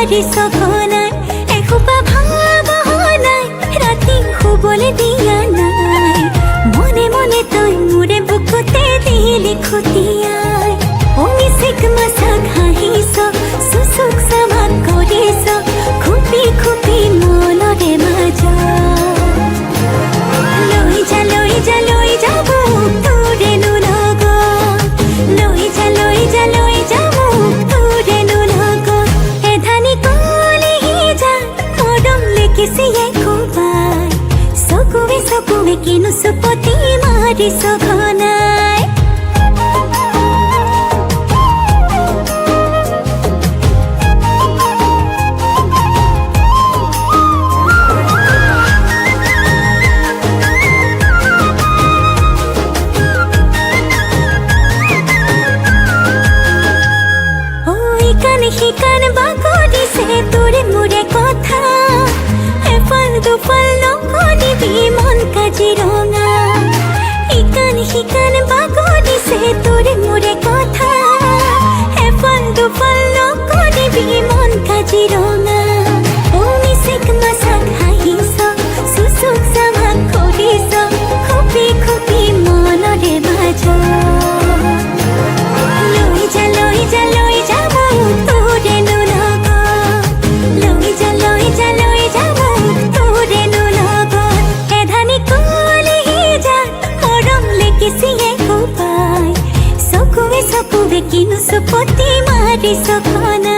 মাৰিছ ঘনাই এসোপা ভাৱনাই ৰাতি শুবলৈ দিয়া নাই মনে মনে তই মোৰে বুকুতে দিলি খুটিয়াই মিচিক মাছাক হাঁহিছ চুচুক চামাক কৰিছ খুপি খুপি মনৰে মাজত লৈ যা লৈ যা লৈ যা মোক তোৰেনো লগত লৈ যা লৈ যা লৈ যা মোক তোৰেনো লগত এধানি কলিহি যা মৰম লেকিছিয়ে কোবাই চকুৱে চকুৱে কিনো চুপতি মাৰিছ ঘনাই শিকান বাগৰিছে তোৰে মোৰে কথা এফাল দুফাল নকৰিবি মন কাজিৰঙা শিকান বাগৰিছে তোৰে মোৰে কথা এফাল দুফাল নকৰিবি মন কাজিৰঙা মিচিক মাছাক হাঁহিছ চুচুক চামাক কৰিছ খুপি খুপি মনৰে মাজত লৈ যা লৈ যা লৈ যা মোক তোৰেনো লগত লৈ যা লৈ যা লৈ যা মোক তোৰেনো লগত এধানি কলিহি যা মৰম লেকিছিয়ে কোবাই চকুৱে চকুৱে কিনো চুপতি মাৰিছ ঘনাই